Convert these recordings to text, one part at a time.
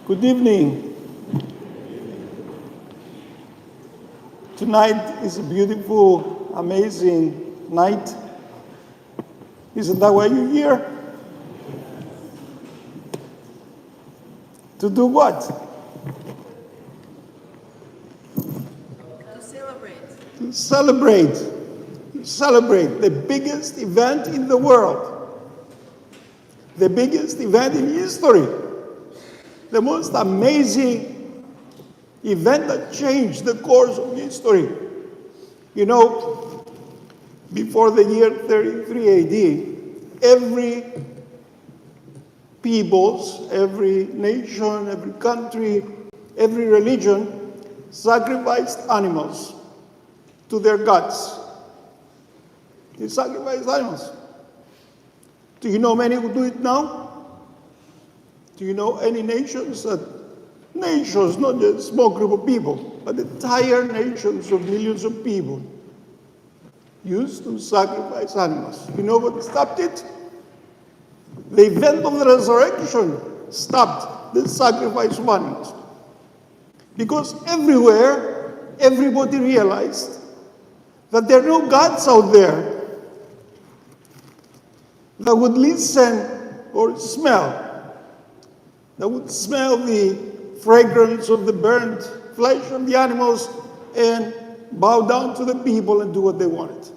Good evening. Tonight is a beautiful, amazing night. Isn't that why you're here? To do what? To celebrate. To celebrate. To celebrate the biggest event in the world. The biggest event in history. The most amazing event that changed the course of history. You know, before the year 33 AD, every peoples, every nation, every country, every religion sacrificed animals to their gods. They sacrificed animals. Do you know many who do it now? Do you know any nations, not just a small group of people, but entire nations of millions of people used to sacrifice animals? You know what stopped it? The event of the resurrection stopped the sacrifice of animals. Because everywhere, everybody realized that there are no gods out there that would listen or smell, that would smell the fragrance of the burnt flesh of the animals and bow down to the people and do what they wanted.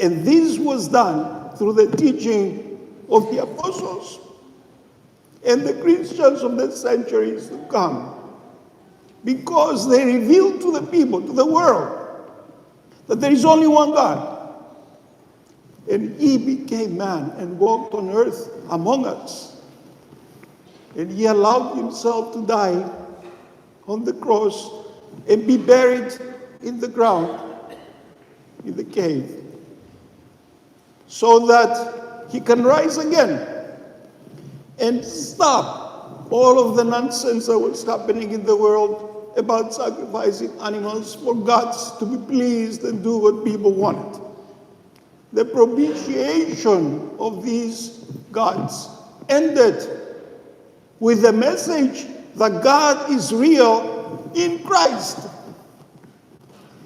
And this was done through the teaching of the apostles and the Christians of the centuries to come, because they revealed to the people, to the world, that there is only one God. And he became man and walked on earth among us. And he allowed himself to die on the cross and be buried in the ground, in the cave, so that he can rise again and stop all of the nonsense that was happening in the world about sacrificing animals for gods to be pleased and do what people wanted. The propitiation of these gods ended with the message that God is real in Christ,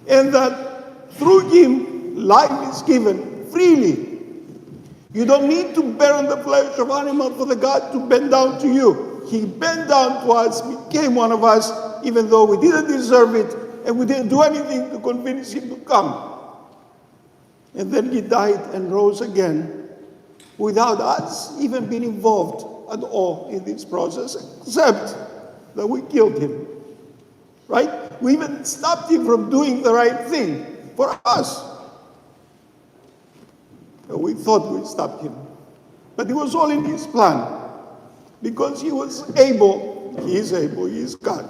and that through him life is given freely. You don't need to burn the flesh of animal for the God to bend down to you. He bent down to us, became one of us, even though we didn't deserve it, and we didn't do anything to convince him to come. And then he died and rose again without us even being involved at all in this process, except that we killed him, right? We even stopped him from doing the right thing for us. We thought we stopped him. But it was all in his plan, because he was able, he is God.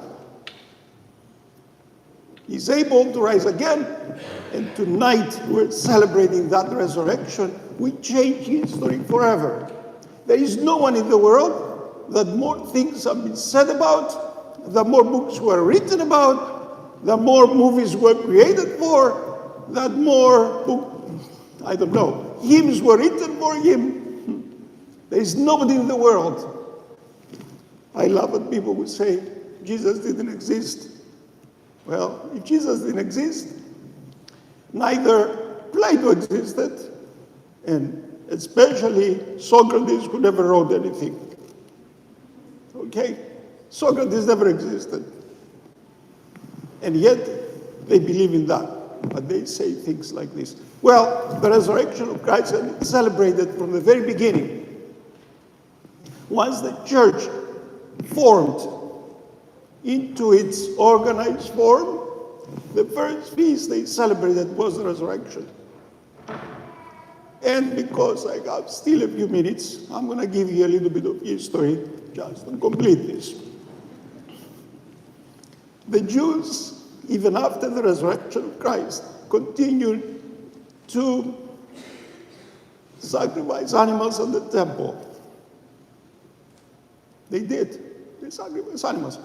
He's able to rise again, and tonight we're celebrating that resurrection. We change history forever. There is no one in the world that more things have been said about, that more books were written about, that more movies were created for, that more hymns were written for him. There is nobody in the world. I love when people would say, Jesus didn't exist. Well, if Jesus didn't exist, neither Plato existed, and especially Socrates, who never wrote anything. Okay? Socrates never existed. And yet, they believe in that. But they say things like this. Well, the resurrection of Christ is celebrated from the very beginning. Once the church formed into its organized form, the first feast they celebrated was the resurrection. And because I have still a few minutes, I'm going to give you a little bit of history just to complete this. The Jews, even after the resurrection of Christ, continued to sacrifice animals in the temple. They did. They sacrificed animals.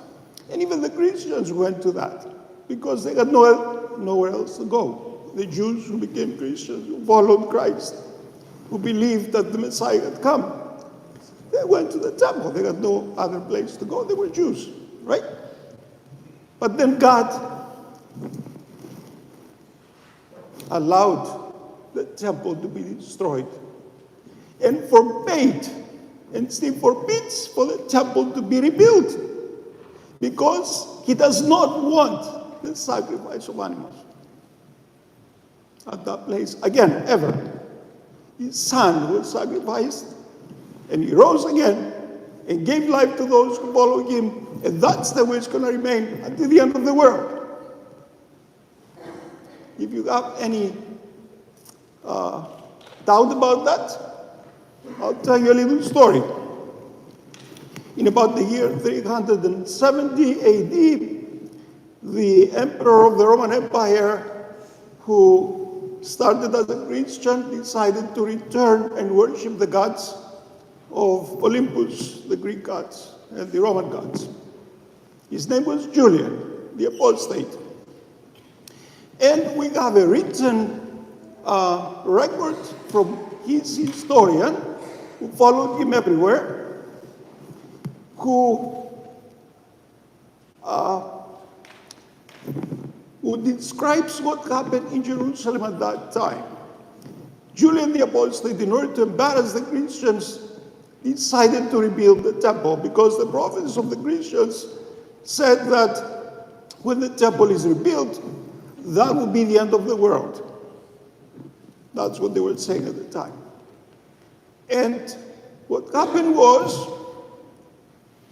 And even the Christians went to that because they had nowhere else to go. The Jews who became Christians, who followed Christ, who believed that the Messiah had come. They went to the temple. They had no other place to go. They were Jews, right? But then God allowed the temple to be destroyed and forbade and still forbids for the temple to be rebuilt because he does not want the sacrifice of animals at that place again, ever. His son was sacrificed and he rose again and gave life to those who follow him, and that's the way it's going to remain until the end of the world. If you have any doubt about that, I'll tell you a little story. In about the year 370 AD, the emperor of the Roman Empire, who started as a Christian, decided to return and worship the gods of Olympus, the Greek gods, and the Roman gods. His name was Julian, the apostate. And we have a written record from his historian, who followed him everywhere, who describes what happened in Jerusalem at that time. Julian the apostate, in order to embarrass the Christians, decided to rebuild the temple because the prophets of the Christians said that when the temple is rebuilt, that will be the end of the world. That's what they were saying at the time. And what happened was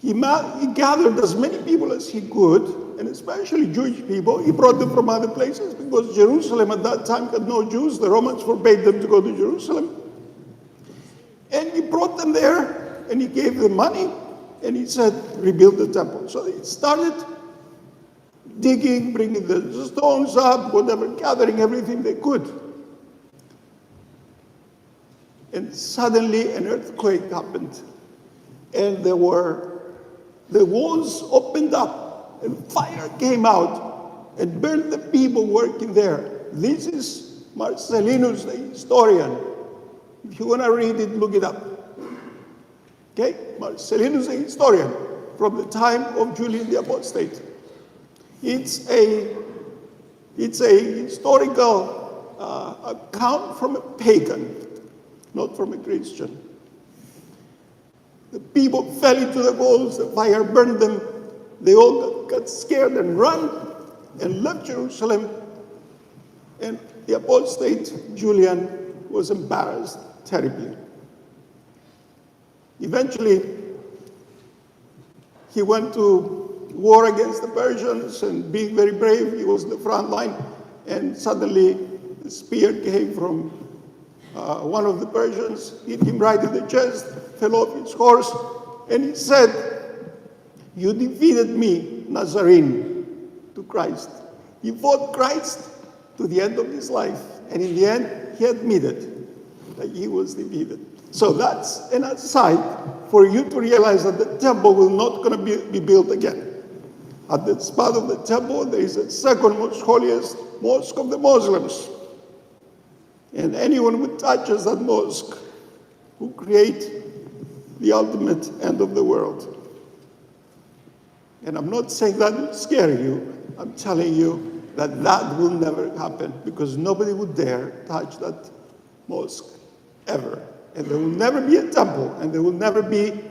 he gathered as many people as he could, and especially Jewish people. He brought them from other places because Jerusalem at that time had no Jews. The Romans forbade them to go to Jerusalem. And he brought them there, and he gave them money, and he said, rebuild the temple. So they started digging, bringing the stones up, whatever, gathering everything they could. And suddenly an earthquake happened, and the walls opened up, and fire came out and burned the people working there. This is Marcellinus, the historian. If you want to read it, look it up. Okay? Marcellinus, the historian, from the time of Julian the apostate. It's a historical account from a pagan, not from a Christian. The people fell into the walls, the fire burned them, they all got scared and ran and left Jerusalem, and the apostate Julian was embarrassed terribly. Eventually, he went to war against the Persians, and being very brave, he was in the front line, and suddenly a spear came from one of the Persians, hit him right in the chest, fell off his horse, and he said, "You defeated me, Nazarene," to Christ. He fought Christ to the end of his life, and in the end, he admitted that he was defeated. So that's an aside for you to realize that the temple will not going to be built again. At the spot of the temple, there is a second most holiest mosque of the Muslims. And anyone who touches that mosque will create the ultimate end of the world. And I'm not saying that will scare you. I'm telling you that that will never happen, because nobody would dare touch that mosque ever. And there will never be a temple, and there will never be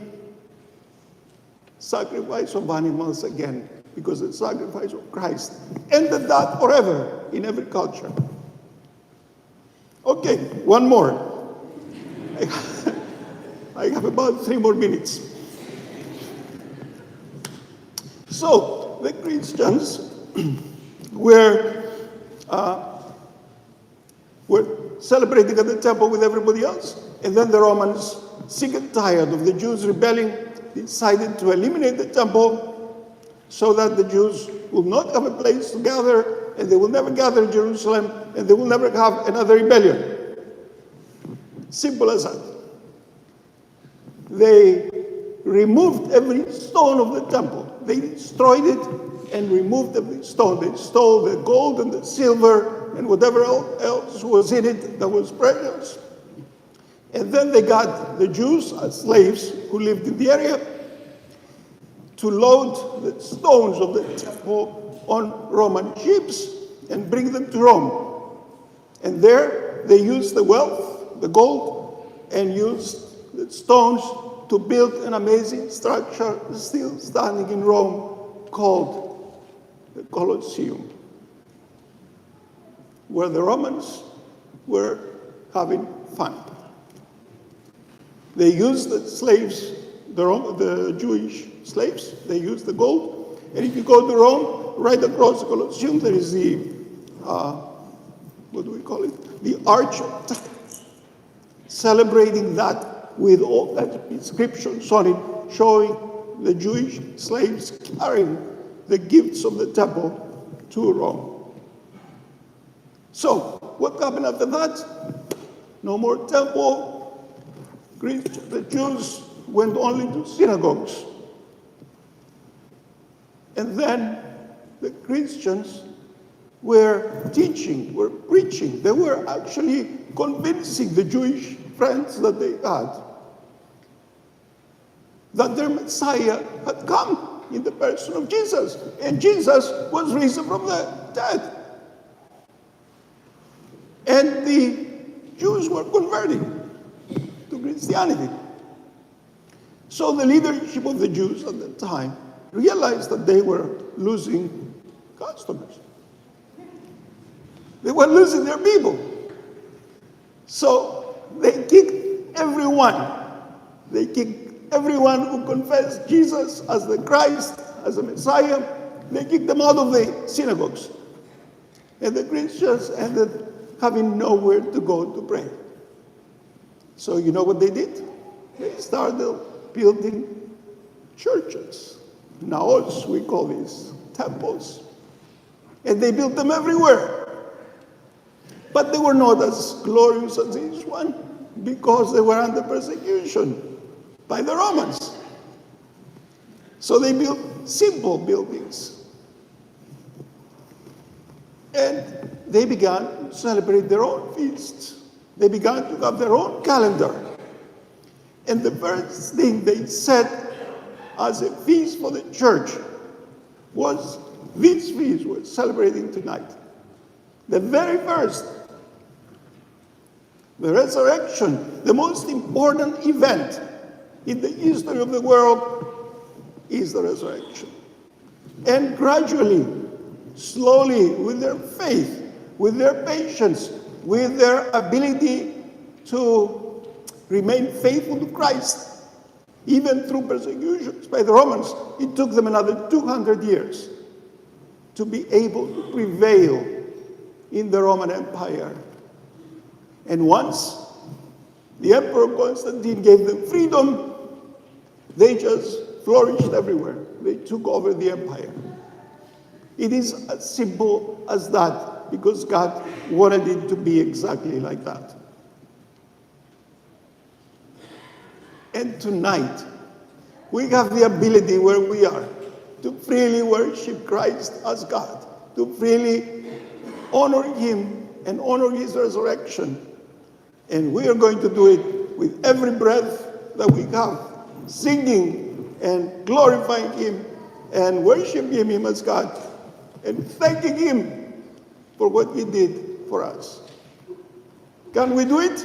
sacrifice of animals again, because the sacrifice of Christ ended that forever in every culture. Okay, one more. I have about 3 more minutes. So the Christians were celebrating at the temple with everybody else, and then the Romans, sick and tired of the Jews rebelling, decided to eliminate the temple so that the Jews will not have a place to gather, and they will never gather in Jerusalem, and they will never have another rebellion. Simple as that. They removed every stone of the temple. They destroyed it and removed every stone. They stole the gold and the silver and whatever else was in it that was precious. And then they got the Jews as slaves who lived in the area to load the stones of the temple on Roman ships and bring them to Rome. And there they used the wealth, the gold, and used the stones to build an amazing structure still standing in Rome called the Colosseum, where the Romans were having fun. They used the slaves, the Jewish slaves, they used the gold. And if you go to Rome, right across the Colosseum, there is the, what do we call it? The Arch of Triumph, celebrating that with all that inscriptions on it, showing the Jewish slaves carrying the gifts of the temple to Rome. So, what happened after that? No more temple. The Jews went only to synagogues. And then the Christians were teaching, were preaching. They were actually convincing the Jewish friends that they had that their Messiah had come in the person of Jesus. And Jesus was risen from the dead. And the Jews were converting to Christianity. So the leadership of the Jews at the time realized that they were losing customers. They were losing their people. So they kicked everyone. They kicked everyone who confessed Jesus as the Christ, as the Messiah. They kicked them out of the synagogues. And the Christians ended having nowhere to go to pray. So you know what they did? They started building churches. Naos, we call these temples. And they built them everywhere. But they were not as glorious as this one because they were under persecution by the Romans. So they built simple buildings. And they began to celebrate their own feasts. They began to have their own calendar. And the first thing they set as a feast for the church was this feast we're celebrating tonight. The very first, the resurrection, the most important event in the history of the world is the resurrection. And gradually, slowly, with their faith, with their patience, with their ability to remain faithful to Christ, even through persecutions by the Romans, it took them another 200 years to be able to prevail in the Roman Empire. And once the Emperor Constantine gave them freedom, they just flourished everywhere. They took over the empire. It is as simple as that, because God wanted it to be exactly like that. And tonight, we have the ability where we are to freely worship Christ as God, to freely honor Him and honor His resurrection. And we are going to do it with every breath that we have, singing and glorifying Him and worshiping Him as God and thanking Him for what He did for us. Can we do it?